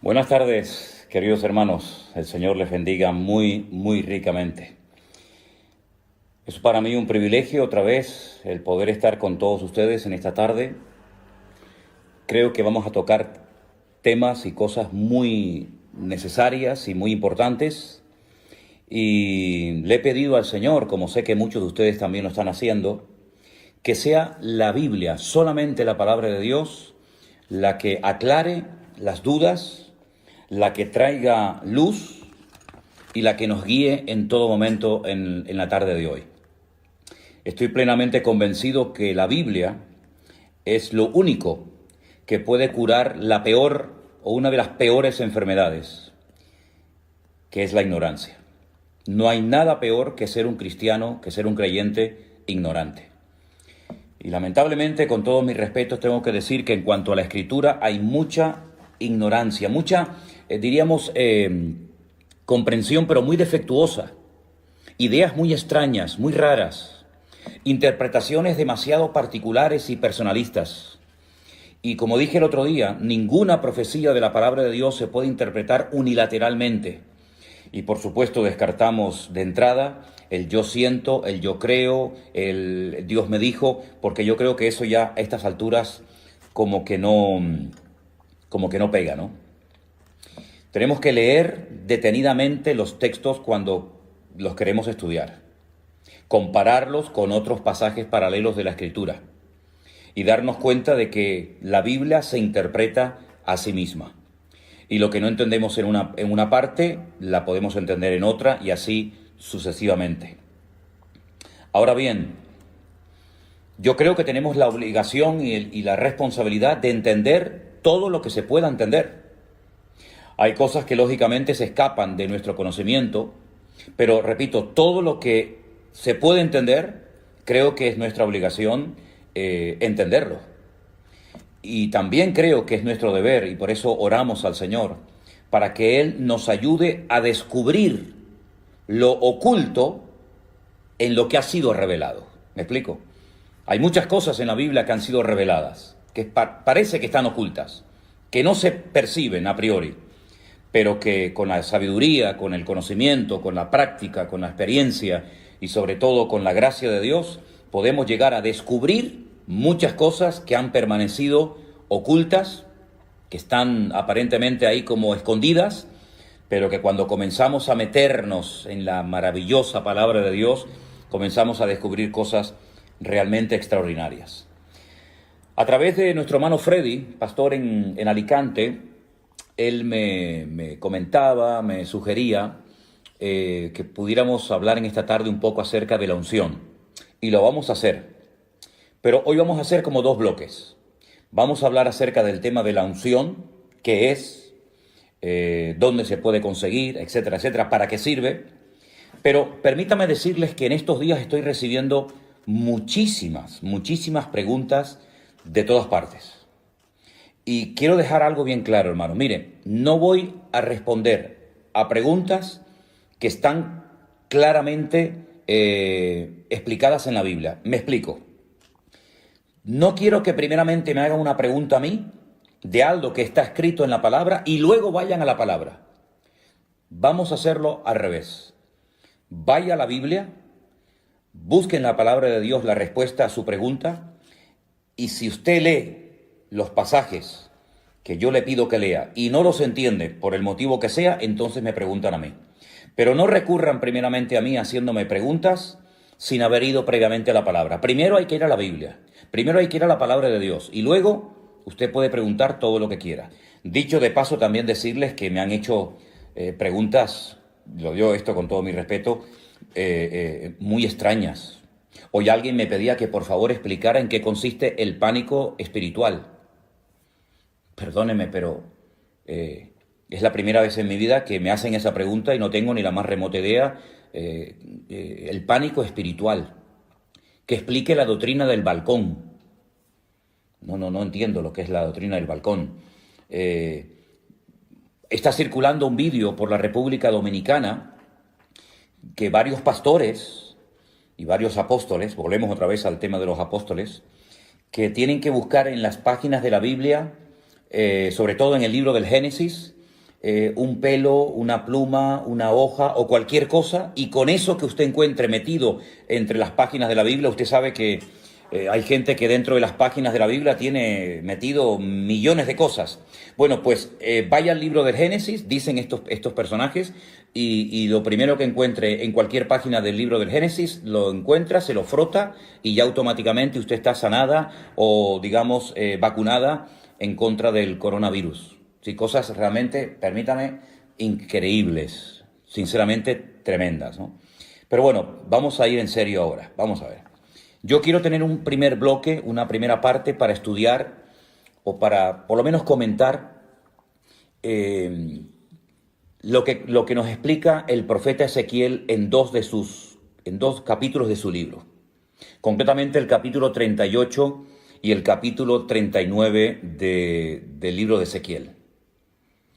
Buenas tardes, queridos hermanos. El Señor les bendiga muy ricamente. Es para mí un privilegio otra vez el poder estar con todos ustedes en esta tarde. Creo que vamos a tocar temas y cosas muy necesarias y muy importantes. Y le he pedido al Señor, como sé que muchos de ustedes también lo están haciendo, que sea la Biblia, solamente la palabra de Dios, la que aclare las dudas, la que traiga luz y la que nos guíe en todo momento en la tarde de hoy. Estoy plenamente convencido que la Biblia es lo único que puede curar la peor o una de las peores enfermedades, que es la ignorancia. No hay nada peor que ser un cristiano, que ser un creyente ignorante. Y lamentablemente, con todos mis respetos, tengo que decir que en cuanto a la Escritura hay mucha ignorancia, mucha, diríamos, comprensión, pero muy defectuosa. Ideas muy extrañas, muy raras. Interpretaciones demasiado particulares y personalistas. Y como dije el otro día, ninguna profecía de la palabra de Dios se puede interpretar unilateralmente. Y por supuesto descartamos de entrada el yo siento, el yo creo, el Dios me dijo, porque yo creo que eso ya a estas alturas como que no pega, ¿no? Tenemos que leer detenidamente los textos cuando los queremos estudiar, compararlos con otros pasajes paralelos de la Escritura y darnos cuenta de que la Biblia se interpreta a sí misma. Y lo que no entendemos en una parte, la podemos entender en otra y así sucesivamente. Ahora bien, yo creo que tenemos la obligación y la responsabilidad de entender todo lo que se pueda entender. Hay cosas que lógicamente se escapan de nuestro conocimiento, pero repito, todo lo que se puede entender, creo que es nuestra obligación entenderlo. Y también creo que es nuestro deber, y por eso oramos al Señor, para que Él nos ayude a descubrir lo oculto en lo que ha sido revelado. ¿Me explico? Hay muchas cosas en la Biblia que han sido reveladas, que parece que están ocultas, que no se perciben a priori, pero que con la sabiduría, con el conocimiento, con la práctica, con la experiencia y sobre todo con la gracia de Dios, podemos llegar a descubrir muchas cosas que han permanecido ocultas, que están aparentemente ahí como escondidas, pero que cuando comenzamos a meternos en la maravillosa palabra de Dios, comenzamos a descubrir cosas realmente extraordinarias. A través de nuestro hermano Freddy, pastor en Alicante, él me comentaba, me sugería que pudiéramos hablar en esta tarde un poco acerca de la unción. Y lo vamos a hacer. Pero hoy vamos a hacer como dos bloques. Vamos a hablar acerca del tema de la unción, qué es, dónde se puede conseguir, etcétera, etcétera, para qué sirve. Pero permítame decirles que en estos días estoy recibiendo muchísimas preguntas de todas partes. Y quiero dejar algo bien claro, hermano. Mire, no voy a responder a preguntas que están claramente explicadas en la Biblia. Me explico. No quiero que primeramente me hagan una pregunta a mí de algo que está escrito en la palabra y luego vayan a la palabra. Vamos a hacerlo al revés. Vaya a la Biblia, busque en la palabra de Dios la respuesta a su pregunta y si usted lee los pasajes que yo le pido que lea y no los entiende por el motivo que sea, entonces me preguntan a mí. Pero no recurran primeramente a mí haciéndome preguntas sin haber ido previamente a la palabra. Primero hay que ir a la Biblia. Primero hay que ir a la palabra de Dios y luego usted puede preguntar todo lo que quiera. Dicho de paso, también decirles que me han hecho preguntas, lo digo esto con todo mi respeto, muy extrañas. Hoy alguien me pedía que por favor explicara en qué consiste el pánico espiritual. Perdóneme, pero es la primera vez en mi vida que me hacen esa pregunta y no tengo ni la más remota idea. El pánico espiritual. Que explique la doctrina del balcón. No entiendo lo que es la doctrina del balcón. Está circulando un vídeo por la República Dominicana que varios pastores y varios apóstoles, volvemos otra vez al tema de los apóstoles, que tienen que buscar en las páginas de la Biblia, sobre todo en el libro del Génesis, un pelo, una pluma, una hoja o cualquier cosa, y con eso que usted encuentre metido entre las páginas de la Biblia, usted sabe que hay gente que dentro de las páginas de la Biblia tiene metido millones de cosas. Bueno, pues vaya al libro del Génesis, dicen estos personajes, y lo primero que encuentre en cualquier página del libro del Génesis, lo encuentra, se lo frota y ya automáticamente usted está sanada o, digamos, vacunada en contra del coronavirus. Sí, cosas realmente, permítame, increíbles, sinceramente tremendas, ¿no? Pero bueno, vamos a ir en serio ahora, vamos a ver. Yo quiero tener un primer bloque, una primera parte para estudiar o para por lo menos comentar lo que nos explica el profeta Ezequiel en dos capítulos de su libro. Concretamente el capítulo 38 y el capítulo 39 del libro de Ezequiel.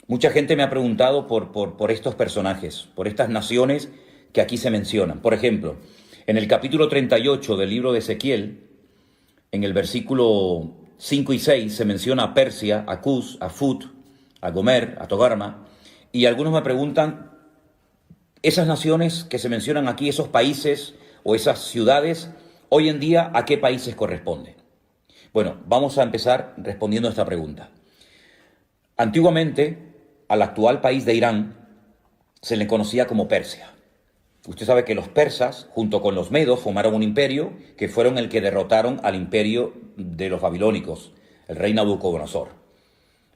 Mucha gente me ha preguntado por estos personajes, por estas naciones que aquí se mencionan. Por ejemplo, en el capítulo 38 del libro de Ezequiel, en el versículo 5 y 6, se menciona a Persia, a Cus, a Fut, a Gomer, a Togarma, y algunos me preguntan, esas naciones que se mencionan aquí, esos países o esas ciudades, hoy en día, ¿a qué países corresponden? Bueno, vamos a empezar respondiendo a esta pregunta. Antiguamente, al actual país de Irán se le conocía como Persia. Usted sabe que los persas, junto con los medos, formaron un imperio que fueron el que derrotaron al imperio de los babilónicos, el rey Nabucodonosor.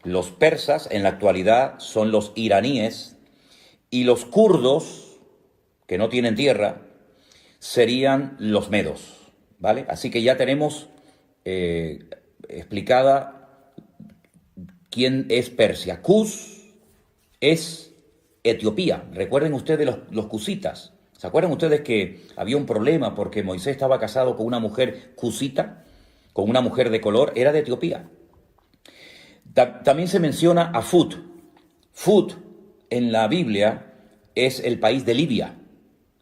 Los persas en la actualidad son los iraníes y los kurdos, que no tienen tierra, serían los medos, ¿vale? Así que ya tenemos explicada quién es Persia. Cus es Etiopía. Recuerden ustedes los cusitas. ¿Se acuerdan ustedes que había un problema porque Moisés estaba casado con una mujer cusita, con una mujer de color? Era de Etiopía. También se menciona a Fut. Fut en la Biblia es el país de Libia,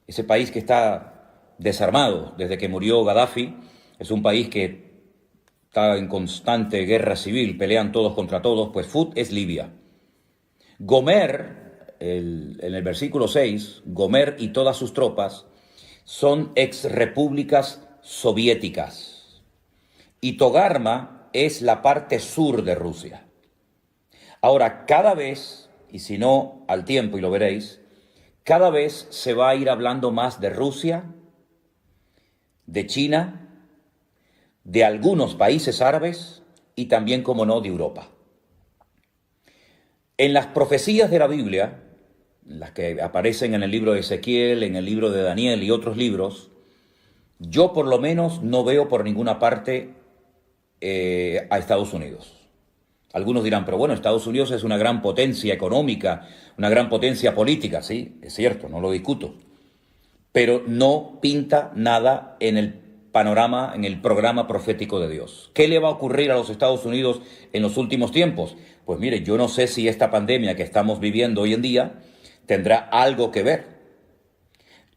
ese país que está desarmado desde que murió Gaddafi. Es un país que está en constante guerra civil, pelean todos contra todos, pues Fut es Libia. Gomer, en el versículo 6, Gomer y todas sus tropas son exrepúblicas soviéticas. Y Togarma es la parte sur de Rusia. Ahora, cada vez, y si no al tiempo y lo veréis, cada vez se va a ir hablando más de Rusia, de China, de algunos países árabes y también, como no, de Europa. En las profecías de la Biblia, las que aparecen en el libro de Ezequiel, en el libro de Daniel y otros libros, yo por lo menos no veo por ninguna parte a Estados Unidos. Algunos dirán, pero bueno, Estados Unidos es una gran potencia económica, una gran potencia política, sí, es cierto, no lo discuto, pero no pinta nada en el panorama, en el programa profético de Dios. ¿Qué le va a ocurrir a los Estados Unidos en los últimos tiempos? Pues mire, yo no sé si esta pandemia que estamos viviendo hoy en día tendrá algo que ver.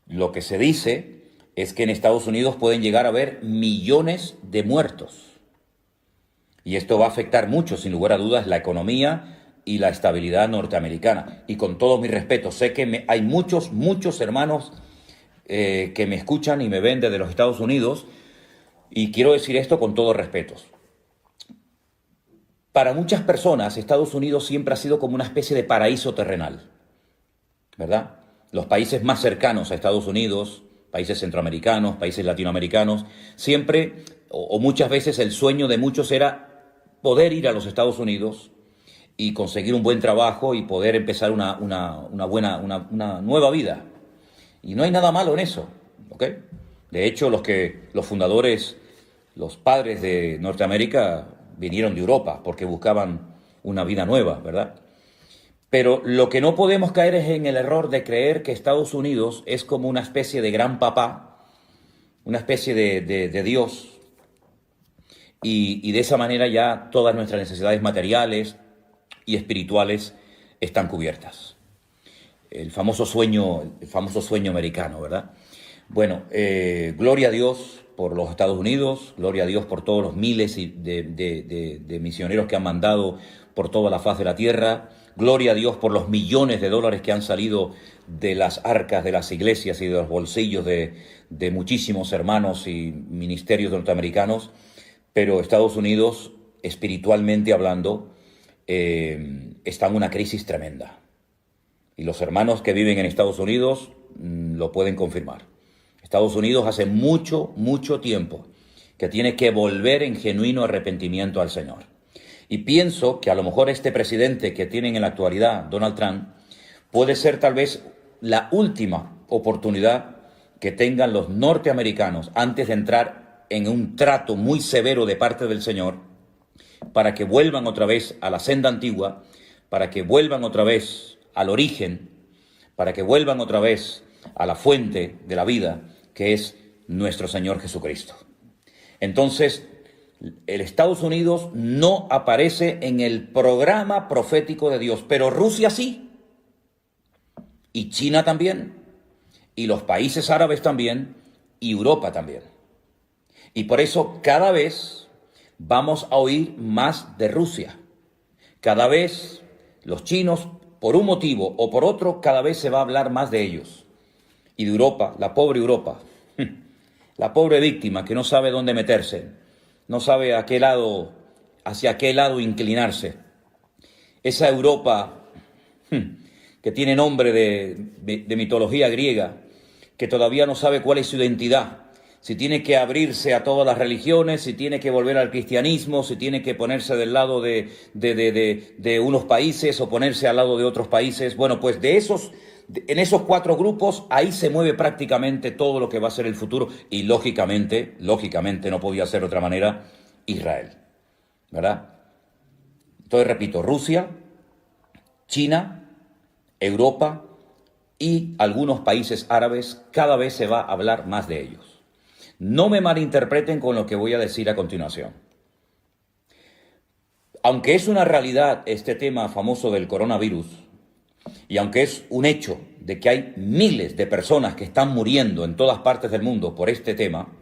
Lo que se dice es que en Estados Unidos pueden llegar a haber millones de muertos. Y esto va a afectar mucho, sin lugar a dudas, la economía y la estabilidad norteamericana. Y con todo mi respeto, sé que hay muchos hermanos que me escuchan y me ven desde los Estados Unidos, y quiero decir esto con todo respeto. Para muchas personas, Estados Unidos siempre ha sido como una especie de paraíso terrenal, ¿verdad? Los países más cercanos a Estados Unidos, países centroamericanos, países latinoamericanos, siempre o muchas veces el sueño de muchos era poder ir a los Estados Unidos y conseguir un buen trabajo y poder empezar una nueva vida. Y no hay nada malo en eso, ¿ok? De hecho, los fundadores, los padres de Norteamérica vinieron de Europa porque buscaban una vida nueva, ¿verdad? Pero lo que no podemos caer es en el error de creer que Estados Unidos es como una especie de gran papá, una especie de Dios, y de esa manera ya todas nuestras necesidades materiales y espirituales están cubiertas. El famoso sueño americano, ¿verdad? Bueno, gloria a Dios por los Estados Unidos, gloria a Dios por todos los miles de misioneros que han mandado por toda la faz de la tierra. Gloria a Dios por los millones de dólares que han salido de las arcas de las iglesias y de los bolsillos de muchísimos hermanos y ministerios norteamericanos. Pero Estados Unidos, espiritualmente hablando, está en una crisis tremenda. Y los hermanos que viven en Estados Unidos lo pueden confirmar. Estados Unidos hace mucho, mucho tiempo que tiene que volver en genuino arrepentimiento al Señor. Y pienso que a lo mejor este presidente que tienen en la actualidad, Donald Trump, puede ser tal vez la última oportunidad que tengan los norteamericanos antes de entrar en un trato muy severo de parte del Señor, para que vuelvan otra vez a la senda antigua, para que vuelvan otra vez al origen, para que vuelvan otra vez a la fuente de la vida, que es nuestro Señor Jesucristo. Entonces, el Estados Unidos no aparece en el programa profético de Dios, pero Rusia sí, y China también, y los países árabes también, y Europa también. Y por eso cada vez vamos a oír más de Rusia. Cada vez los chinos, por un motivo o por otro, cada vez se va a hablar más de ellos. Y de Europa, la pobre Europa, la pobre víctima que no sabe dónde meterse, no sabe hacia qué lado inclinarse. Esa Europa que tiene nombre de mitología griega, que todavía no sabe cuál es su identidad, si tiene que abrirse a todas las religiones, si tiene que volver al cristianismo, si tiene que ponerse del lado de unos países o ponerse al lado de otros países. Bueno, pues en esos cuatro grupos, ahí se mueve prácticamente todo lo que va a ser el futuro. Y lógicamente, no podía ser de otra manera, Israel, ¿verdad? Entonces, repito, Rusia, China, Europa y algunos países árabes, cada vez se va a hablar más de ellos. No me malinterpreten con lo que voy a decir a continuación. Aunque es una realidad este tema famoso del coronavirus, y aunque es un hecho de que hay miles de personas que están muriendo en todas partes del mundo por este tema,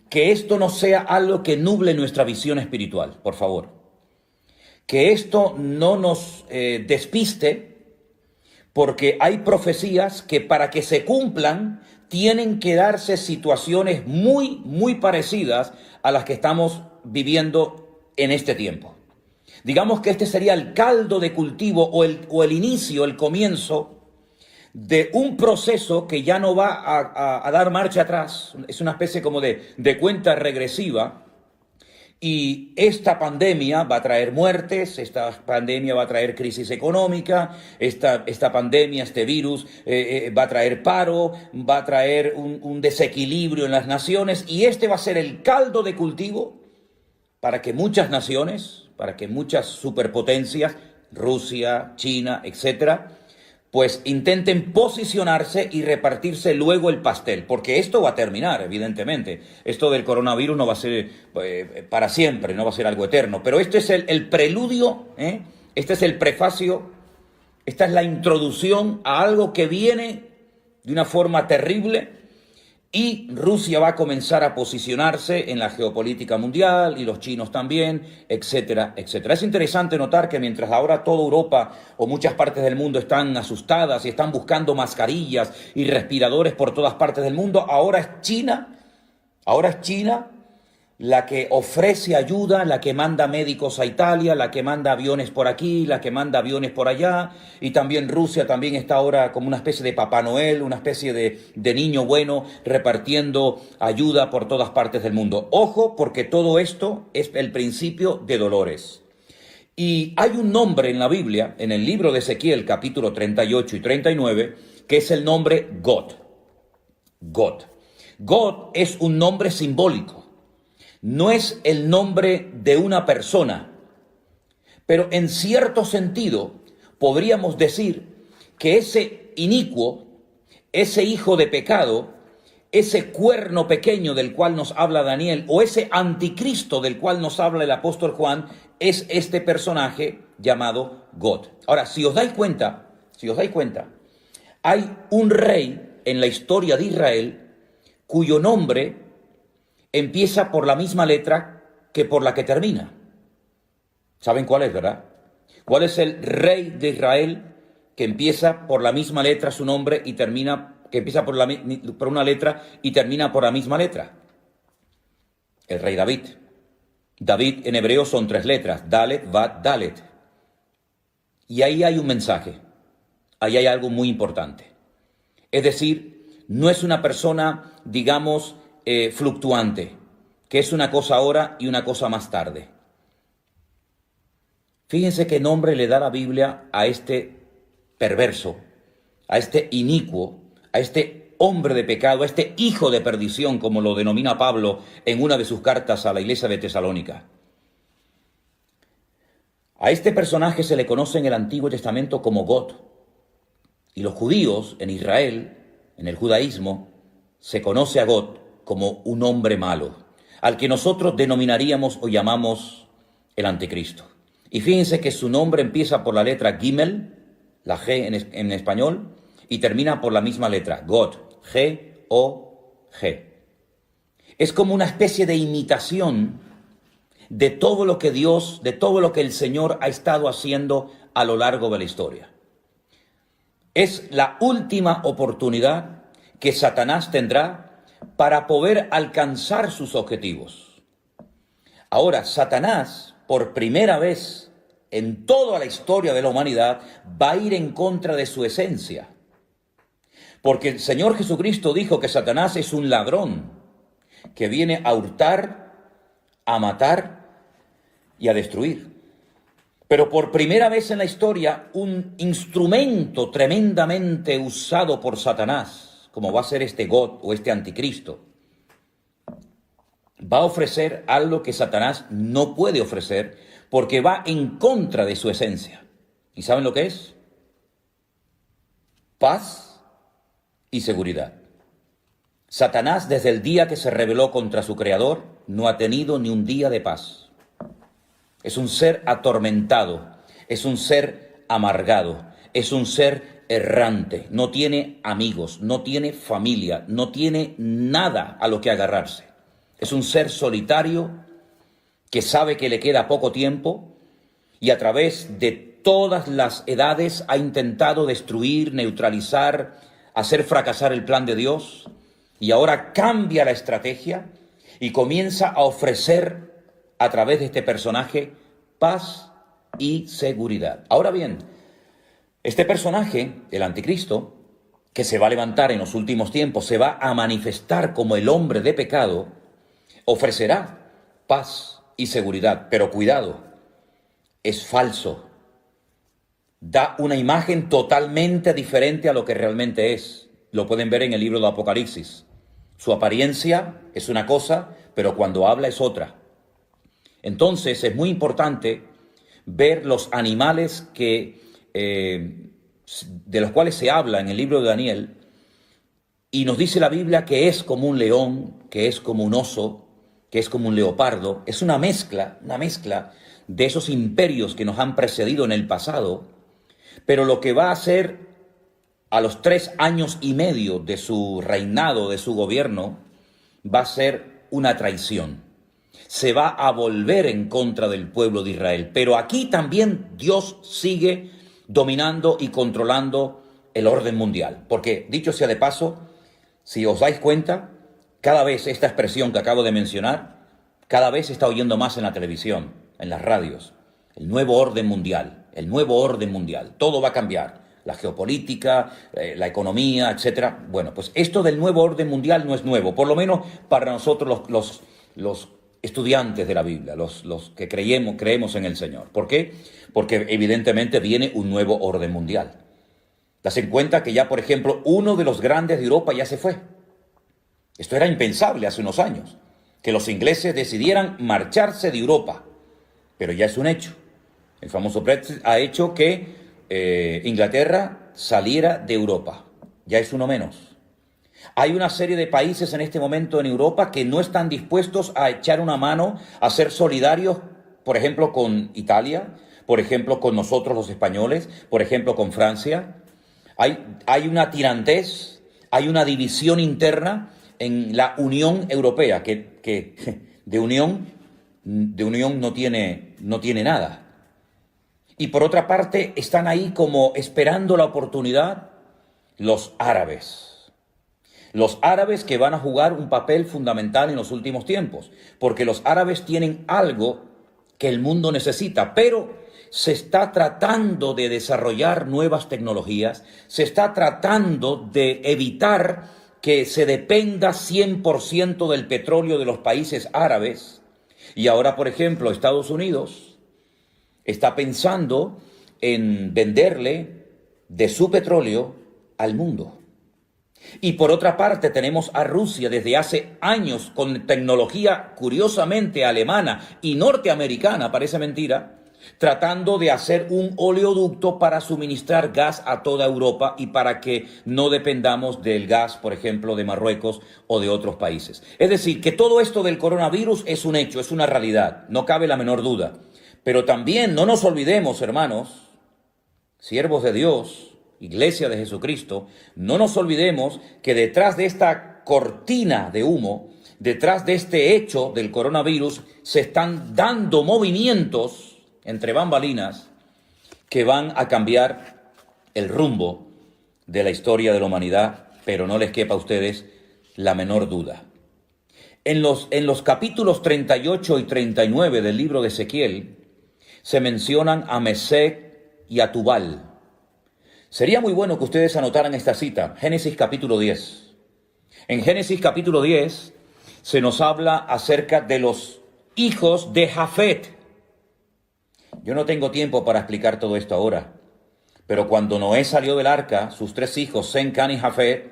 que esto no sea algo que nuble nuestra visión espiritual, por favor. Que esto no nos despiste, porque hay profecías que para que se cumplan tienen que darse situaciones muy, muy parecidas a las que estamos viviendo en este tiempo. Digamos que este sería el caldo de cultivo o el inicio, el comienzo de un proceso que ya no va a dar marcha atrás. Es una especie como de cuenta regresiva. Y esta pandemia va a traer muertes, esta pandemia va a traer crisis económica, esta pandemia, este virus va a traer paro, va a traer un desequilibrio en las naciones, y este va a ser el caldo de cultivo para que muchas naciones, para que muchas superpotencias, Rusia, China, etcétera, pues intenten posicionarse y repartirse luego el pastel, porque esto va a terminar, evidentemente. Esto del coronavirus no va a ser para siempre, no va a ser algo eterno, pero este es el preludio, este es el prefacio, esta es la introducción a algo que viene de una forma terrible, y Rusia va a comenzar a posicionarse en la geopolítica mundial, y los chinos también, etcétera, etcétera. Es interesante notar que mientras ahora toda Europa o muchas partes del mundo están asustadas y están buscando mascarillas y respiradores por todas partes del mundo, ahora es China la que ofrece ayuda, la que manda médicos a Italia, la que manda aviones por aquí, la que manda aviones por allá, y también Rusia también está ahora como una especie de Papá Noel, una especie de niño bueno repartiendo ayuda por todas partes del mundo. Ojo, porque todo esto es el principio de dolores. Y hay un nombre en la Biblia, en el libro de Ezequiel, capítulo 38 y 39, que es el nombre God. God. God es un nombre simbólico. No es el nombre de una persona, pero en cierto sentido podríamos decir que ese inicuo, ese hijo de pecado, ese cuerno pequeño del cual nos habla Daniel, o ese anticristo del cual nos habla el apóstol Juan, es este personaje llamado God. Ahora, si os dais cuenta, hay un rey en la historia de Israel cuyo nombre empieza por la misma letra que por la que termina. ¿Saben cuál es, verdad? ¿Cuál es el rey de Israel que empieza por la misma letra su nombre y termina, que empieza por una letra y termina por la misma letra? El rey David. David en hebreo son 3 letras, Dalet, Bat, Dalet. Y ahí hay un mensaje, ahí hay algo muy importante. Es decir, no es una persona, digamos, fluctuante, que es una cosa ahora y una cosa más tarde. Fíjense qué nombre le da la Biblia a este perverso, a este inicuo, a este hombre de pecado, a este hijo de perdición, como lo denomina Pablo en una de sus cartas a la iglesia de Tesalónica. A este personaje se le conoce en el Antiguo Testamento como God. Y los judíos en Israel, en el judaísmo, se conoce a God como un hombre malo, al que nosotros denominaríamos o llamamos el anticristo. Y fíjense que su nombre empieza por la letra Gimel, la G en español, y termina por la misma letra, God, G-O-G. Es como una especie de imitación de todo lo que Dios, de todo lo que el Señor ha estado haciendo a lo largo de la historia. Es la última oportunidad que Satanás tendrá para poder alcanzar sus objetivos. Ahora, Satanás, por primera vez en toda la historia de la humanidad, va a ir en contra de su esencia. Porque el Señor Jesucristo dijo que Satanás es un ladrón que viene a hurtar, a matar y a destruir. Pero por primera vez en la historia, un instrumento tremendamente usado por Satanás, como va a ser este God o este anticristo, va a ofrecer algo que Satanás no puede ofrecer porque va en contra de su esencia. ¿Y saben lo que es? Paz y seguridad. Satanás, desde el día que se rebeló contra su creador, no ha tenido ni un día de paz. Es un ser atormentado, es un ser amargado, es un ser errante, no tiene amigos, no tiene familia, no tiene nada a lo que agarrarse. Es un ser solitario que sabe que le queda poco tiempo y a través de todas las edades ha intentado destruir, neutralizar, hacer fracasar el plan de Dios, y ahora cambia la estrategia y comienza a ofrecer a través de este personaje paz y seguridad. Ahora bien, este personaje, el anticristo, que se va a levantar en los últimos tiempos, se va a manifestar como el hombre de pecado, ofrecerá paz y seguridad, pero cuidado, es falso. Da una imagen totalmente diferente a lo que realmente es. Lo pueden ver en el libro de Apocalipsis. Su apariencia es una cosa, pero cuando habla es otra. Entonces es muy importante ver los animales de los cuales se habla en el libro de Daniel, y nos dice la Biblia que es como un león, que es como un oso, que es como un leopardo. Es una mezcla de esos imperios que nos han precedido en el pasado, pero lo que va a hacer a los 3 años y medio de su reinado, de su gobierno, va a ser una traición. Se va a volver en contra del pueblo de Israel. Pero aquí también Dios sigue dominando y controlando el orden mundial. Porque, dicho sea de paso, si os dais cuenta, cada vez esta expresión que acabo de mencionar, cada vez se está oyendo más en la televisión, en las radios. El nuevo orden mundial, el nuevo orden mundial. Todo va a cambiar. La geopolítica, la economía, etcétera. Bueno, pues esto del nuevo orden mundial no es nuevo, por lo menos para nosotros los estudiantes de la Biblia, los que creemos en el Señor. ¿Por qué? Porque evidentemente viene un nuevo orden mundial. Dase en cuenta que ya, por ejemplo, uno de los grandes de Europa ya se fue. Esto era impensable hace unos años, que los ingleses decidieran marcharse de Europa, pero ya es un hecho. El famoso Brexit ha hecho que Inglaterra saliera de Europa. Ya es uno menos. Hay una serie de países en este momento en Europa que no están dispuestos a echar una mano, a ser solidarios, por ejemplo, con Italia, por ejemplo, con nosotros los españoles, por ejemplo, con Francia. Hay una tirantez, hay una división interna en la Unión Europea, que de unión no tiene nada. Y por otra parte, están ahí como esperando la oportunidad los árabes. Los árabes que van a jugar un papel fundamental en los últimos tiempos, porque los árabes tienen algo que el mundo necesita, pero se está tratando de desarrollar nuevas tecnologías, se está tratando de evitar que se dependa 100% del petróleo de los países árabes. Y ahora, por ejemplo, Estados Unidos está pensando en venderle de su petróleo al mundo. Y por otra parte tenemos a Rusia desde hace años con tecnología curiosamente alemana y norteamericana, parece mentira, tratando de hacer un oleoducto para suministrar gas a toda Europa y para que no dependamos del gas, por ejemplo, de Marruecos o de otros países. Es decir, que todo esto del coronavirus es un hecho, es una realidad, no cabe la menor duda. Pero también no nos olvidemos, hermanos, siervos de Dios, Iglesia de Jesucristo, no nos olvidemos que detrás de esta cortina de humo, detrás de este hecho del coronavirus, se están dando movimientos entre bambalinas que van a cambiar el rumbo de la historia de la humanidad, pero no les quepa a ustedes la menor duda. En los capítulos 38 y 39 del libro de Ezequiel se mencionan a Mesec y a Tubal. Sería muy bueno que ustedes anotaran esta cita, Génesis capítulo 10. En Génesis capítulo 10 se nos habla acerca de los hijos de Jafet. Yo no tengo tiempo para explicar todo esto ahora, pero cuando Noé salió del arca, sus tres hijos, Sem, Cam y Jafet,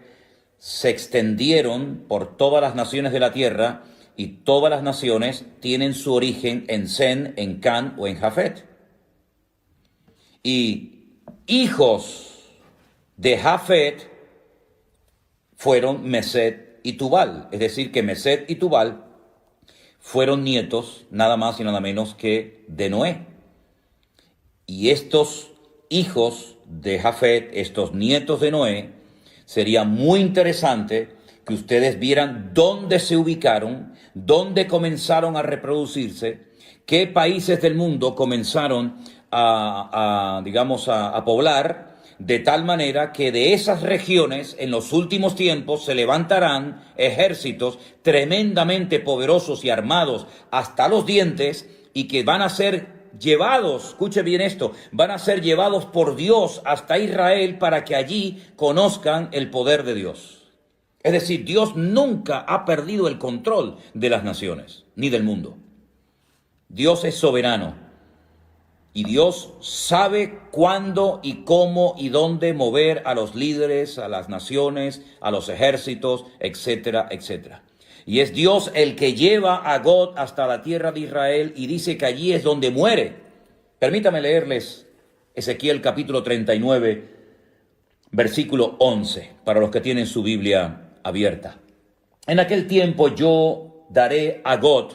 se extendieron por todas las naciones de la tierra y todas las naciones tienen su origen en Sem, en Cam o en Jafet. Y hijos de Jafet fueron Mesec y Tubal, es decir, que Mesec y Tubal fueron nietos nada más y nada menos que de Noé. Y estos hijos de Jafet, estos nietos de Noé, sería muy interesante que ustedes vieran dónde se ubicaron, dónde comenzaron a reproducirse, qué países del mundo comenzaron a poblar, de tal manera que de esas regiones en los últimos tiempos se levantarán ejércitos tremendamente poderosos y armados hasta los dientes y que van a ser llevados, escuche bien esto, van a ser llevados por Dios hasta Israel para que allí conozcan el poder de Dios. Es decir, Dios nunca ha perdido el control de las naciones, ni del mundo. Dios es soberano. Y Dios sabe cuándo y cómo y dónde mover a los líderes, a las naciones, a los ejércitos, etcétera, etcétera. Y es Dios el que lleva a God hasta la tierra de Israel y dice que allí es donde muere. Permítame leerles Ezequiel capítulo 39, versículo 11, para los que tienen su Biblia abierta. En aquel tiempo yo daré a God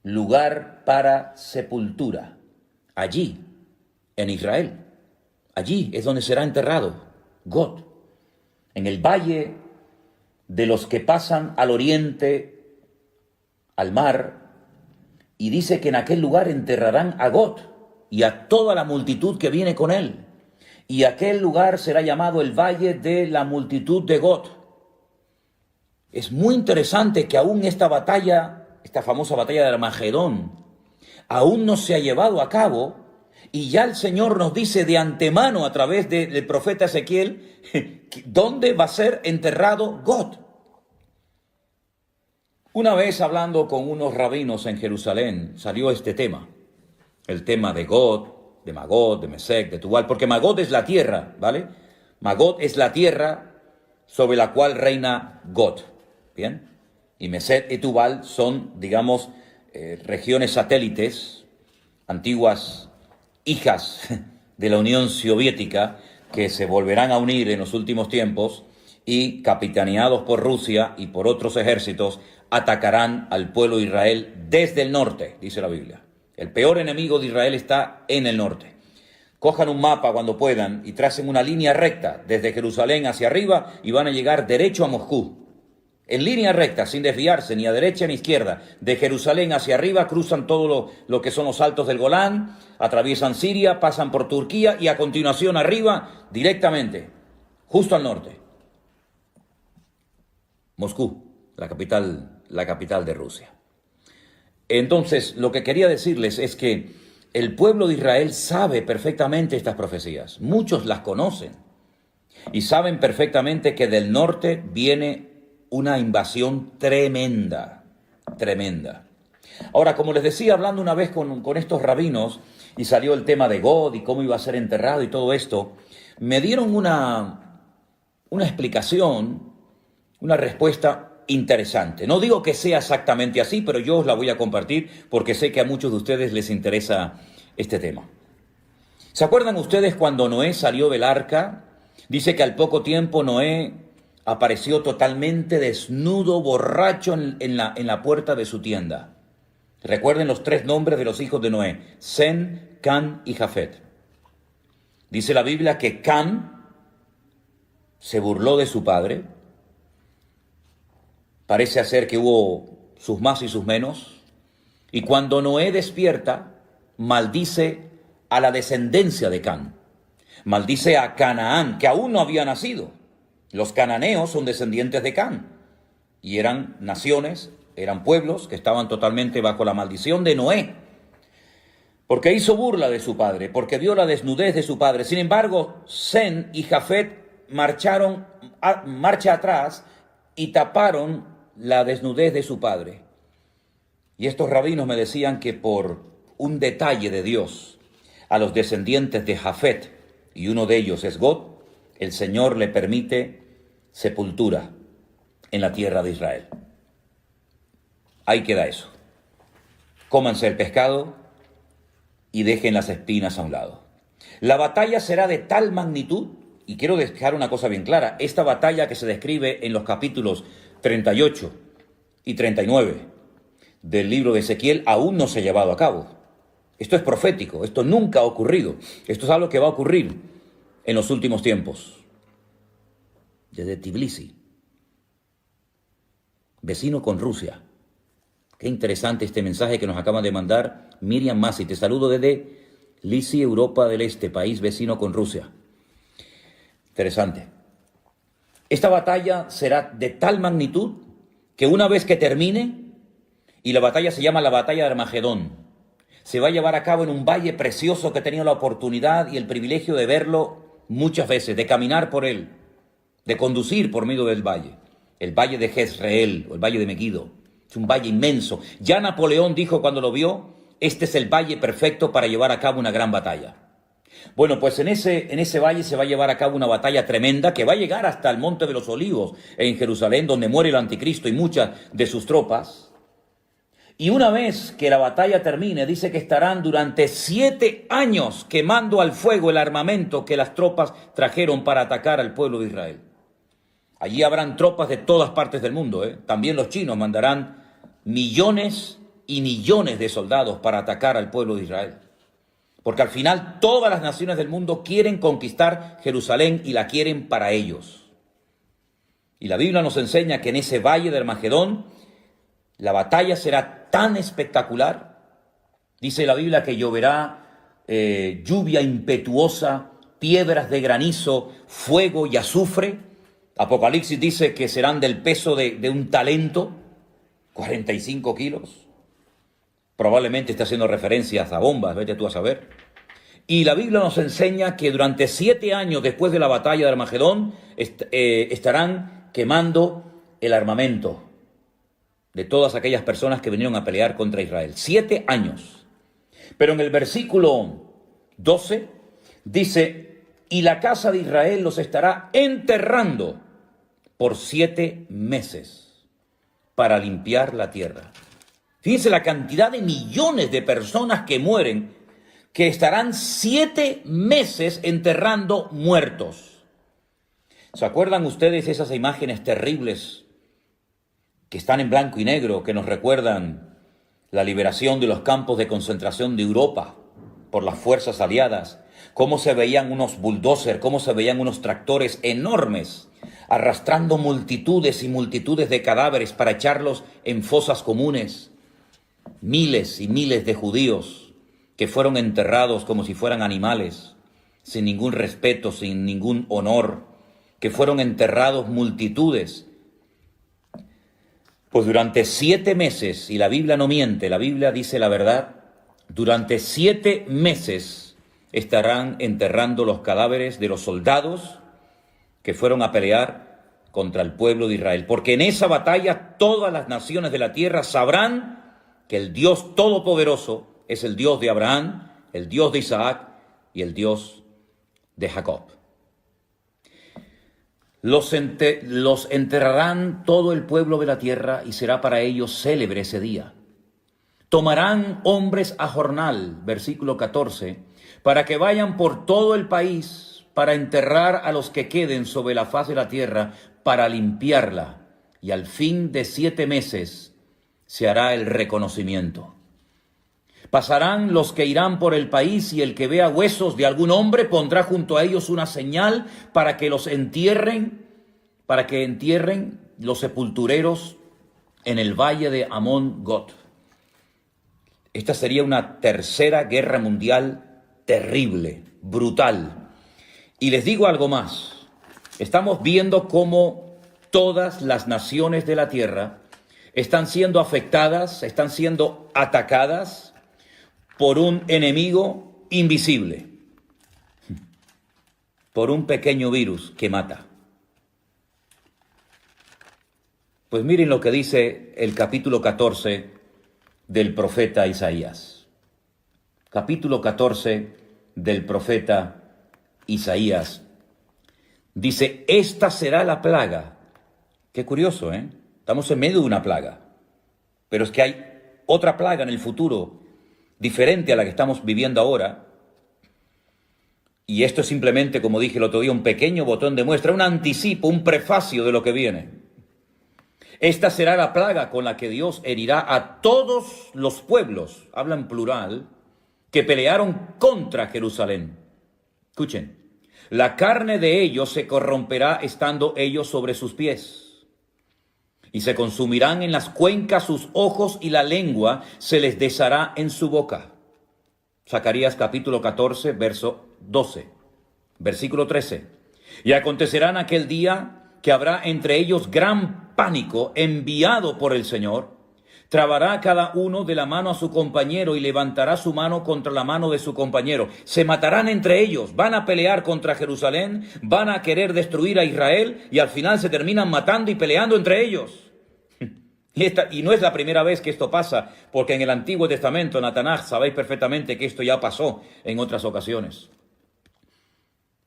lugar para sepultura, allí, en Israel. Allí es donde será enterrado God, en el valle de los que pasan al oriente, al mar, y dice que en aquel lugar enterrarán a God y a toda la multitud que viene con él. Y aquel lugar será llamado el valle de la multitud de God. Es muy interesante que aún esta batalla, esta famosa batalla de Armagedón, aún no se ha llevado a cabo, y ya el Señor nos dice de antemano a través del profeta Ezequiel dónde va a ser enterrado God. Una vez hablando con unos rabinos en Jerusalén, salió este tema, el tema de God, de Magog, de Mesec, de Tubal, porque Magog es la tierra, ¿vale? Magog es la tierra sobre la cual reina God, ¿bien? Y Mesec y Tubal son, digamos, regiones satélites, antiguas hijas de la Unión Soviética, que se volverán a unir en los últimos tiempos y, capitaneados por Rusia y por otros ejércitos, atacarán al pueblo de Israel desde el norte, dice la Biblia. El peor enemigo de Israel está en el norte. Cojan un mapa cuando puedan y tracen una línea recta desde Jerusalén hacia arriba y van a llegar derecho a Moscú. en línea recta, sin desviarse ni a derecha ni a izquierda, de Jerusalén hacia arriba, cruzan todo lo que son los altos del Golán, atraviesan Siria, pasan por Turquía y a continuación arriba, directamente, justo al norte, Moscú, la capital de Rusia. Entonces, lo que quería decirles es que el pueblo de Israel sabe perfectamente estas profecías. Muchos las conocen y saben perfectamente que del norte viene una invasión tremenda, tremenda. Ahora, como les decía, hablando una vez con estos rabinos, y salió el tema de God y cómo iba a ser enterrado y todo esto, me dieron una explicación, una respuesta interesante. No digo que sea exactamente así, pero yo os la voy a compartir porque sé que a muchos de ustedes les interesa este tema. ¿Se acuerdan ustedes cuando Noé salió del arca? Dice que al poco tiempo Noé apareció totalmente desnudo, borracho en la puerta de su tienda. Recuerden los 3 nombres de los hijos de Noé: Sem, Can y Jafet. Dice la Biblia que Can se burló de su padre. Parece ser que hubo sus más y sus menos. Y cuando Noé despierta, maldice a la descendencia de Can. Maldice a Canaán, que aún no había nacido. Los cananeos son descendientes de Can. Y eran naciones, eran pueblos que estaban totalmente bajo la maldición de Noé. Porque hizo burla de su padre, porque vio la desnudez de su padre. Sin embargo, Sem y Jafet marcharon marcha atrás y taparon la desnudez de su padre. Y estos rabinos me decían que por un detalle de Dios a los descendientes de Jafet, y uno de ellos es God, el Señor le permite sepultura en la tierra de Israel. Ahí queda eso. Cómanse el pescado y dejen las espinas a un lado. La batalla será de tal magnitud, y quiero dejar una cosa bien clara, esta batalla que se describe en los capítulos 38 y 39 del libro de Ezequiel aún no se ha llevado a cabo. Esto es profético, esto nunca ha ocurrido. Esto es algo que va a ocurrir en los últimos tiempos. Desde Tbilisi, vecino con Rusia. Qué interesante este mensaje que nos acaba de mandar Miriam Masi. Te saludo desde Tbilisi, Europa del Este, país vecino con Rusia. Interesante. Esta batalla será de tal magnitud que una vez que termine, y la batalla se llama la batalla de Armagedón, se va a llevar a cabo en un valle precioso que he tenido la oportunidad y el privilegio de verlo muchas veces, de caminar por él, de conducir por medio del valle. El valle de Jezreel o el valle de Megiddo. Es un valle inmenso. Ya Napoleón dijo cuando lo vio, este es el valle perfecto para llevar a cabo una gran batalla. Bueno, pues en ese valle se va a llevar a cabo una batalla tremenda que va a llegar hasta el Monte de los Olivos en Jerusalén, donde muere el anticristo y muchas de sus tropas. Y una vez que la batalla termine, dice que estarán durante 7 años quemando al fuego el armamento que las tropas trajeron para atacar al pueblo de Israel. Allí habrán tropas de todas partes del mundo, ¿eh? También los chinos mandarán millones y millones de soldados para atacar al pueblo de Israel. Porque al final todas las naciones del mundo quieren conquistar Jerusalén y la quieren para ellos. Y la Biblia nos enseña que en ese valle de Armagedón la batalla será tan espectacular. Dice la Biblia que lloverá lluvia impetuosa, piedras de granizo, fuego y azufre. Apocalipsis dice que serán del peso de un talento, 45 kilos. Probablemente está haciendo referencias a bombas, vete tú a saber. Y la Biblia nos enseña que durante 7 años después de la batalla de Armagedón estarán quemando el armamento de todas aquellas personas que vinieron a pelear contra Israel. 7 años. Pero en el versículo 12 dice, y la casa de Israel los estará enterrando por 7 meses para limpiar la tierra. Fíjense la cantidad de millones de personas que mueren, que estarán 7 meses enterrando muertos. ¿Se acuerdan ustedes esas imágenes terribles que están en blanco y negro, que nos recuerdan la liberación de los campos de concentración de Europa por las fuerzas aliadas? Cómo se veían unos bulldozers, cómo se veían unos tractores enormes arrastrando multitudes y multitudes de cadáveres para echarlos en fosas comunes. Miles y miles de judíos que fueron enterrados como si fueran animales, sin ningún respeto, sin ningún honor, que fueron enterrados multitudes. Pues durante 7 meses, y la Biblia no miente, la Biblia dice la verdad, durante 7 meses estarán enterrando los cadáveres de los soldados que fueron a pelear contra el pueblo de Israel. Porque en esa batalla todas las naciones de la tierra sabrán que el Dios Todopoderoso es el Dios de Abraham, el Dios de Isaac y el Dios de Jacob. Los enterrarán todo el pueblo de la tierra y será para ellos célebre ese día. Tomarán hombres a jornal, versículo 14, para que vayan por todo el país para enterrar a los que queden sobre la faz de la tierra, para limpiarla, y al fin de 7 meses se hará el reconocimiento. Pasarán los que irán por el país, y el que vea huesos de algún hombre pondrá junto a ellos una señal para que entierren los sepultureros en el valle de Amón Got. Esta sería una tercera guerra mundial terrible, brutal. Y les digo algo más. Estamos viendo cómo todas las naciones de la tierra están siendo afectadas, están siendo atacadas por un enemigo invisible, por un pequeño virus que mata. Pues miren lo que dice el capítulo 14 del profeta Isaías. Capítulo 14 del profeta Isaías. Dice, esta será la plaga. Qué curioso, ¿eh? Estamos en medio de una plaga. Pero es que hay otra plaga en el futuro, diferente a la que estamos viviendo ahora. Y esto es simplemente, como dije el otro día, un pequeño botón de muestra, un anticipo, un prefacio de lo que viene. Esta será la plaga con la que Dios herirá a todos los pueblos, habla en plural, que pelearon contra Jerusalén. Escuchen, la carne de ellos se corromperá estando ellos sobre sus pies, y se consumirán en las cuencas sus ojos, y la lengua se les deshará en su boca. Zacarías capítulo 14, verso 12, versículo 13. Y acontecerá en aquel día que habrá entre ellos gran pánico enviado por el Señor. Trabará cada uno de la mano a su compañero y levantará su mano contra la mano de su compañero. Se matarán entre ellos, van a pelear contra Jerusalén, van a querer destruir a Israel y al final se terminan matando y peleando entre ellos. Y no es la primera vez que esto pasa, porque en el Antiguo Testamento, en la Tanaj, sabéis perfectamente que esto ya pasó en otras ocasiones.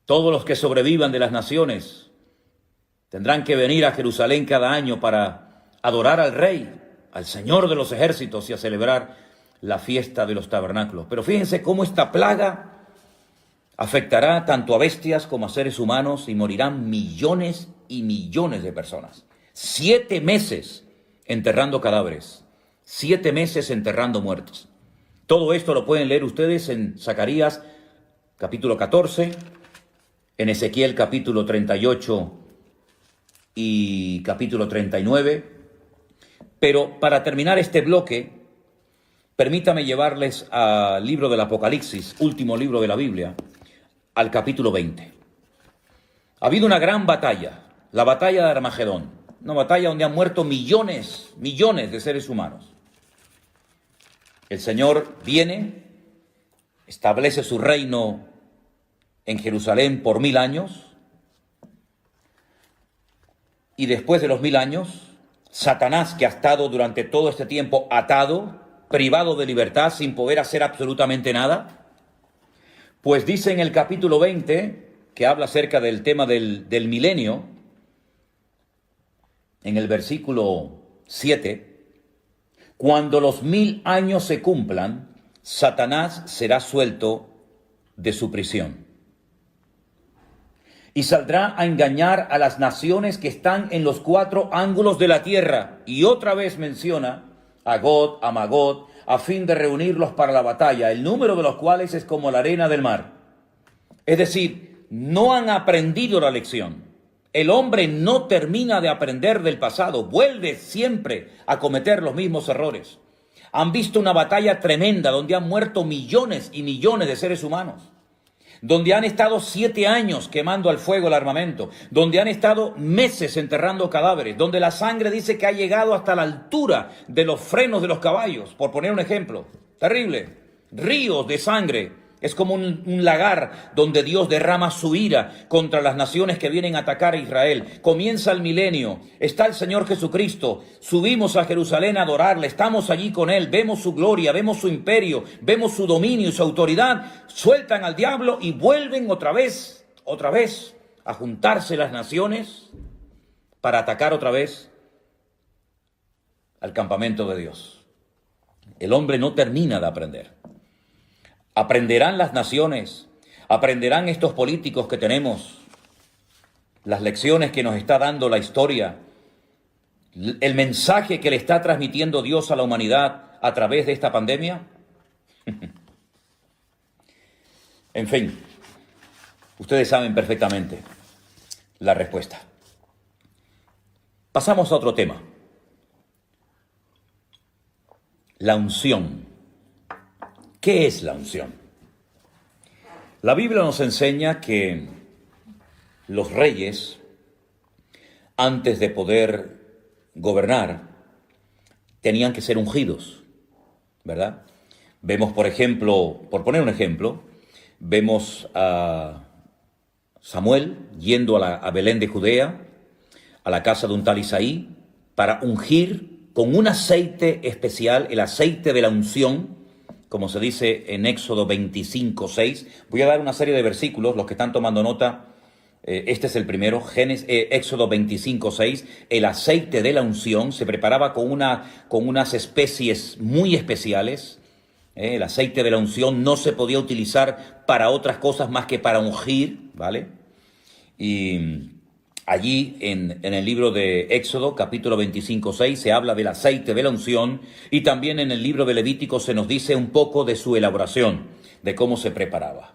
Todos los que sobrevivan de las naciones tendrán que venir a Jerusalén cada año para adorar al Rey, al Señor de los ejércitos, y a celebrar la fiesta de los tabernáculos. Pero fíjense cómo esta plaga afectará tanto a bestias como a seres humanos, y morirán millones y millones de personas. 7 meses enterrando cadáveres, 7 meses enterrando muertos. Todo esto lo pueden leer ustedes en Zacarías capítulo 14, en Ezequiel capítulo 38 y capítulo 39. Pero para terminar este bloque, permítame llevarles al libro del Apocalipsis, último libro de la Biblia, al capítulo 20. Ha habido una gran batalla, la batalla de Armagedón, una batalla donde han muerto millones de seres humanos. El Señor viene, establece su reino en Jerusalén por 1000 años, y después de los 1000 años, Satanás, que ha estado durante todo este tiempo atado, privado de libertad, sin poder hacer absolutamente nada, pues dice en el capítulo 20, que habla acerca del tema del milenio, en el versículo 7, cuando los 1000 años se cumplan, Satanás será suelto de su prisión y saldrá a engañar a las naciones que están en los 4 ángulos de la tierra. Y otra vez menciona a Gog, a Magog, a fin de reunirlos para la batalla, el número de los cuales es como la arena del mar. Es decir, no han aprendido la lección. El hombre no termina de aprender del pasado, vuelve siempre a cometer los mismos errores. Han visto una batalla tremenda donde han muerto millones y millones de seres humanos, donde han estado 7 años quemando al fuego el armamento, donde han estado meses enterrando cadáveres, donde la sangre dice que ha llegado hasta la altura de los frenos de los caballos, por poner un ejemplo. Terrible. Ríos de sangre. Es como un lagar donde Dios derrama su ira contra las naciones que vienen a atacar a Israel. Comienza el milenio, está el Señor Jesucristo, subimos a Jerusalén a adorarle, estamos allí con Él, vemos su gloria, vemos su imperio, vemos su dominio y su autoridad, sueltan al diablo y vuelven otra vez a juntarse las naciones para atacar otra vez al campamento de Dios. El hombre no termina de aprender. Aprenderán las naciones, aprenderán estos políticos que tenemos, las lecciones que nos está dando la historia, el mensaje que le está transmitiendo Dios a la humanidad a través de esta pandemia. En fin, ustedes saben perfectamente la respuesta. Pasamos a otro tema. La unción. ¿Qué es la unción? La Biblia nos enseña que los reyes, antes de poder gobernar, tenían que ser ungidos, ¿verdad? Vemos, por ejemplo, por poner un ejemplo, vemos a Samuel yendo a Belén de Judea, a la casa de un tal Isaí, para ungir con un aceite especial, el aceite de la unción, como se dice en Éxodo 25:6. Voy a dar una serie de versículos, los que están tomando nota, este es el primero, Éxodo 25:6. El aceite de la unción se preparaba con unas especies muy especiales. El aceite de la unción no se podía utilizar para otras cosas más que para ungir, ¿vale? Y allí en el libro de Éxodo, capítulo 25:6, se habla del aceite de la unción, y también en el libro de Levítico se nos dice un poco de su elaboración, de cómo se preparaba.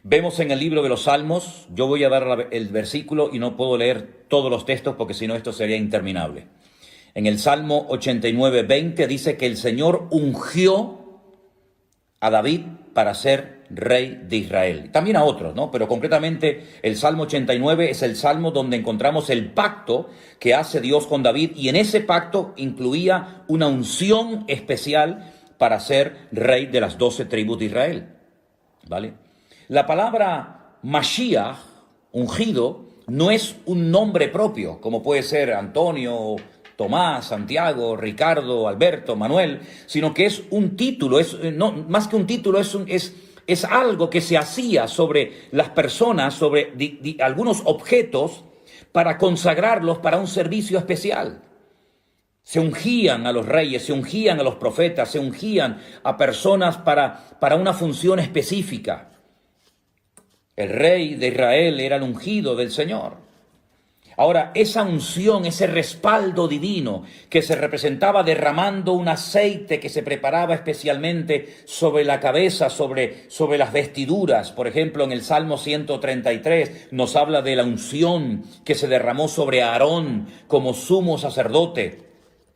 Vemos en el libro de los Salmos, yo voy a dar el versículo y no puedo leer todos los textos porque si no esto sería interminable. En el Salmo 89:20 dice que el Señor ungió a David para ser rey de Israel. También a otros, ¿no? Pero concretamente el Salmo 89 es el salmo donde encontramos el pacto que hace Dios con David, y en ese pacto incluía una unción especial para ser rey de las 12 tribus de Israel, ¿vale? La palabra Mashiach, ungido, no es un nombre propio, como puede ser Antonio, Tomás, Santiago, Ricardo, Alberto, Manuel, sino que es un título, más que un título, es algo que se hacía sobre las personas, sobre algunos objetos, para consagrarlos para un servicio especial. Se ungían a los reyes, se ungían a los profetas, se ungían a personas para una función específica. El rey de Israel era el ungido del Señor. Ahora, esa unción, ese respaldo divino que se representaba derramando un aceite que se preparaba especialmente sobre la cabeza, sobre las vestiduras. Por ejemplo, en el Salmo 133 nos habla de la unción que se derramó sobre Aarón como sumo sacerdote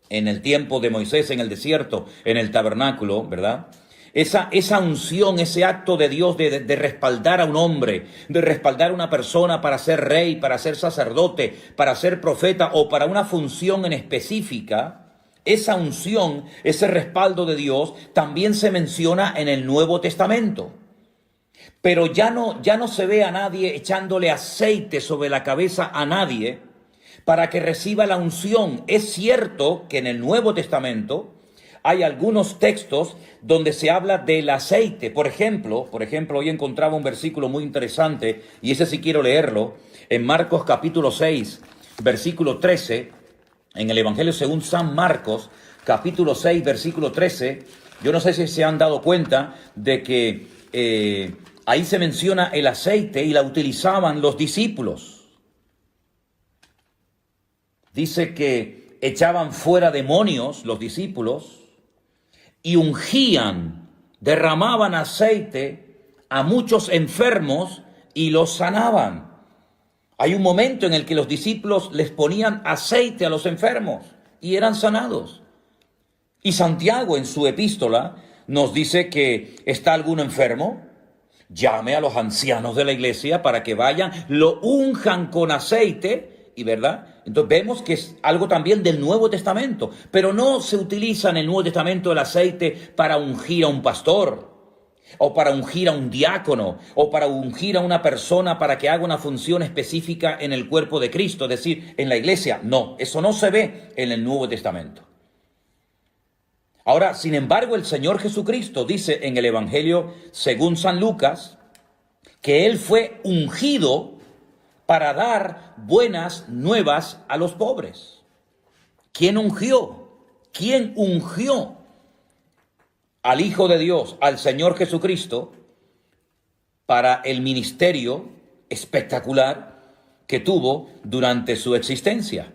en el tiempo de Moisés en el desierto, en el tabernáculo, ¿verdad? Esa unción, ese acto de Dios de respaldar a un hombre, de respaldar a una persona para ser rey, para ser sacerdote, para ser profeta o para una función en específica, esa unción, ese respaldo de Dios también se menciona en el Nuevo Testamento. Pero ya no se ve a nadie echándole aceite sobre la cabeza a nadie para que reciba la unción. Es cierto que en el Nuevo Testamento hay algunos textos donde se habla del aceite. Por ejemplo, hoy encontraba un versículo muy interesante, y ese sí quiero leerlo, en Marcos capítulo 6, versículo 13, en el Evangelio según San Marcos, capítulo 6, versículo 13, yo no sé si se han dado cuenta de que ahí se menciona el aceite y la utilizaban los discípulos. Dice que echaban fuera demonios los discípulos, y ungían, derramaban aceite a muchos enfermos y los sanaban. Hay un momento en el que los discípulos les ponían aceite a los enfermos y eran sanados. Y Santiago en su epístola nos dice que está alguno enfermo, llame a los ancianos de la iglesia para que vayan, lo unjan con aceite, y verdad. Entonces vemos que es algo también del Nuevo Testamento, pero no se utiliza en el Nuevo Testamento el aceite para ungir a un pastor, o para ungir a un diácono, o para ungir a una persona para que haga una función específica en el cuerpo de Cristo, es decir, en la iglesia. No, eso no se ve en el Nuevo Testamento. Ahora, sin embargo, el Señor Jesucristo dice en el Evangelio según San Lucas que Él fue ungido para dar buenas nuevas a los pobres. ¿Quién ungió? ¿Quién ungió al Hijo de Dios, al Señor Jesucristo, para el ministerio espectacular que tuvo durante su existencia?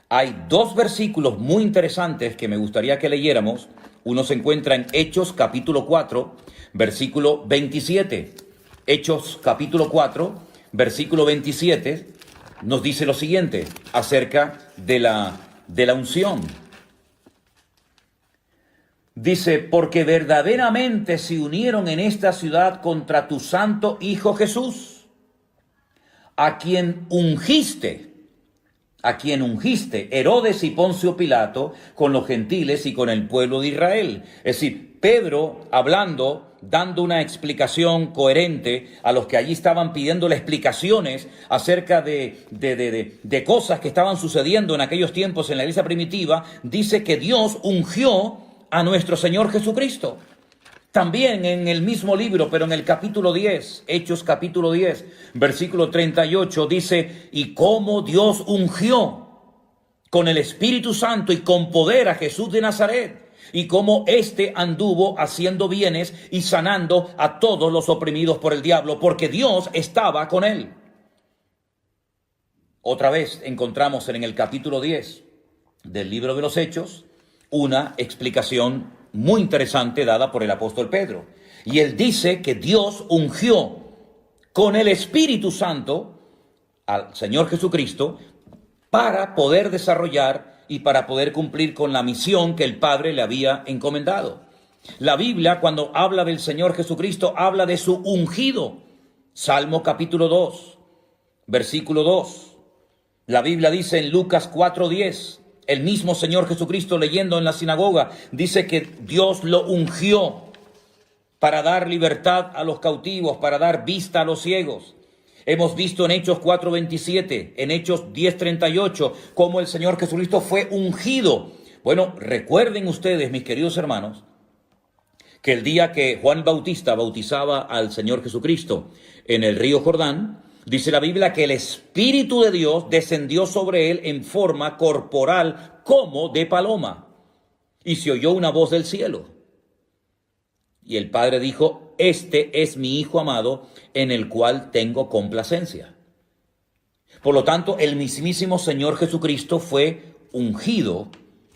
Hay dos versículos muy interesantes que me gustaría que leyéramos. Uno se encuentra en Hechos capítulo 4, versículo 27. Hechos capítulo 4, versículo 27, nos dice lo siguiente acerca de la unción. Dice, porque verdaderamente se unieron en esta ciudad contra tu santo Hijo Jesús, a quien ungiste, Herodes y Poncio Pilato, con los gentiles y con el pueblo de Israel. Es decir, Pedro hablando, dando una explicación coherente a los que allí estaban pidiéndole explicaciones acerca de cosas que estaban sucediendo en aquellos tiempos en la iglesia primitiva, dice que Dios ungió a nuestro Señor Jesucristo. También en el mismo libro, pero en el capítulo 10, Hechos capítulo 10, versículo 38, dice, y cómo Dios ungió con el Espíritu Santo y con poder a Jesús de Nazaret, y cómo éste anduvo haciendo bienes y sanando a todos los oprimidos por el diablo, porque Dios estaba con él. Otra vez encontramos en el capítulo 10 del libro de los Hechos una explicación muy interesante dada por el apóstol Pedro. Y él dice que Dios ungió con el Espíritu Santo al Señor Jesucristo para poder desarrollar y para poder cumplir con la misión que el Padre le había encomendado. La Biblia, cuando habla del Señor Jesucristo, habla de su ungido. Salmo capítulo 2, versículo 2. La Biblia dice en Lucas 4:10, el mismo Señor Jesucristo leyendo en la sinagoga, dice que Dios lo ungió para dar libertad a los cautivos, para dar vista a los ciegos. Hemos visto en Hechos 4:27, en Hechos 10:38, cómo el Señor Jesucristo fue ungido. Bueno, recuerden ustedes, mis queridos hermanos, que el día que Juan Bautista bautizaba al Señor Jesucristo en el río Jordán, dice la Biblia que el Espíritu de Dios descendió sobre él en forma corporal como de paloma. Y se oyó una voz del cielo. Y el Padre dijo, este es mi Hijo amado, en el cual tengo complacencia. Por lo tanto, el mismísimo Señor Jesucristo fue ungido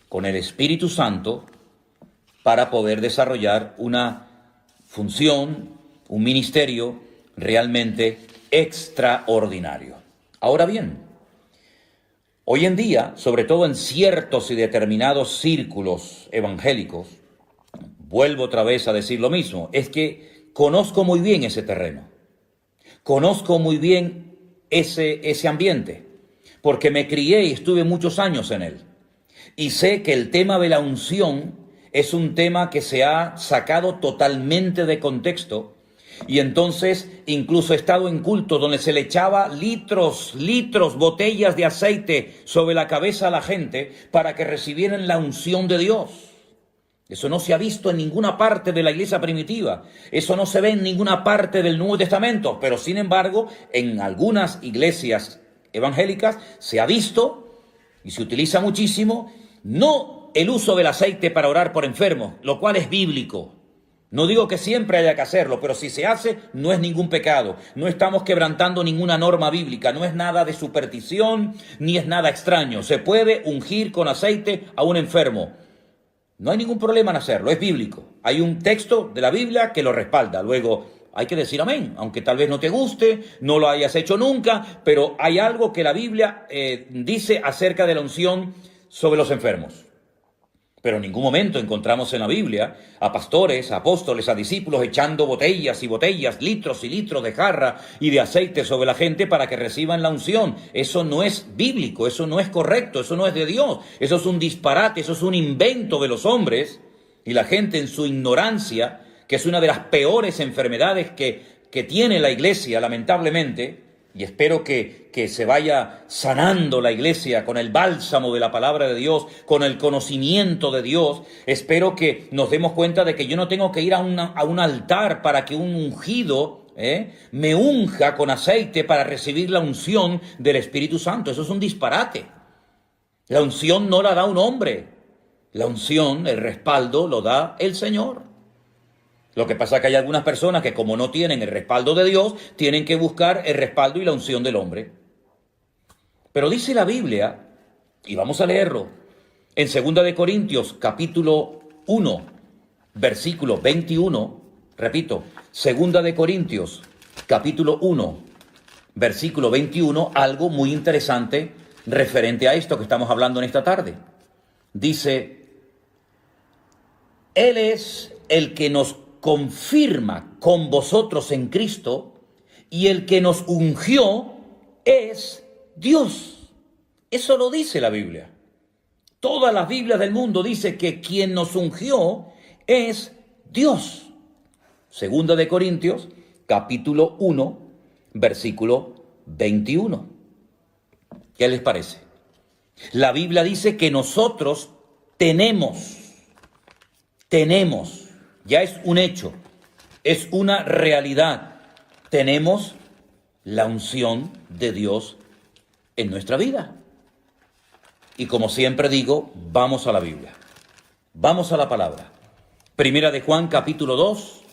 con el Espíritu Santo para poder desarrollar una función, un ministerio realmente extraordinario. Ahora bien, hoy en día, sobre todo en ciertos y determinados círculos evangélicos, vuelvo otra vez a decir lo mismo, es que conozco muy bien ese terreno, conozco muy bien ese ambiente, porque me crié y estuve muchos años en él, y sé que el tema de la unción es un tema que se ha sacado totalmente de contexto. Y entonces incluso he estado en culto donde se le echaba litros, botellas de aceite sobre la cabeza a la gente para que recibieran la unción de Dios. Eso no se ha visto en ninguna parte de la iglesia primitiva. Eso no se ve en ninguna parte del Nuevo Testamento. Pero sin embargo, en algunas iglesias evangélicas se ha visto y se utiliza muchísimo, no el uso del aceite para orar por enfermos, lo cual es bíblico. No digo que siempre haya que hacerlo, pero si se hace, no es ningún pecado. No estamos quebrantando ninguna norma bíblica, no es nada de superstición, ni es nada extraño. Se puede ungir con aceite a un enfermo. No hay ningún problema en hacerlo, es bíblico. Hay un texto de la Biblia que lo respalda. Luego, hay que decir amén, aunque tal vez no te guste, no lo hayas hecho nunca, pero hay algo que la Biblia dice acerca de la unción sobre los enfermos. Pero en ningún momento encontramos en la Biblia a pastores, a apóstoles, a discípulos echando botellas y botellas, litros y litros de jarra y de aceite sobre la gente para que reciban la unción. Eso no es bíblico, eso no es correcto, eso no es de Dios. Eso es un disparate, eso es un invento de los hombres y la gente en su ignorancia, que es una de las peores enfermedades que tiene la iglesia, lamentablemente. Y espero que se vaya sanando la iglesia con el bálsamo de la palabra de Dios, con el conocimiento de Dios. Espero que nos demos cuenta de que yo no tengo que ir a un altar para que un ungido me unja con aceite para recibir la unción del Espíritu Santo. Eso es un disparate. La unción no la da un hombre. La unción, el respaldo, lo da el Señor. Lo que pasa es que hay algunas personas que, como no tienen el respaldo de Dios, tienen que buscar el respaldo y la unción del hombre. Pero dice la Biblia, y vamos a leerlo, en 2 Corintios capítulo 1, versículo 21, repito, 2 Corintios capítulo 1, versículo 21, algo muy interesante referente a esto que estamos hablando en esta tarde. Dice, Él es el que nos confirma con vosotros en Cristo, y el que nos ungió es Dios. Eso lo dice la Biblia. Todas las Biblias del mundo dice que quien nos ungió es Dios. 2 Corintios, capítulo 1, versículo 21. ¿Qué les parece? La Biblia dice que nosotros tenemos, ya es un hecho, es una realidad. Tenemos la unción de Dios en nuestra vida. Y como siempre digo, vamos a la Biblia. Vamos a la palabra. Primera de Juan, capítulo 2,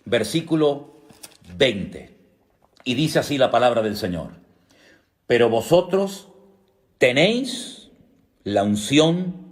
versículo 20. Y dice así la palabra del Señor. Pero vosotros tenéis la unción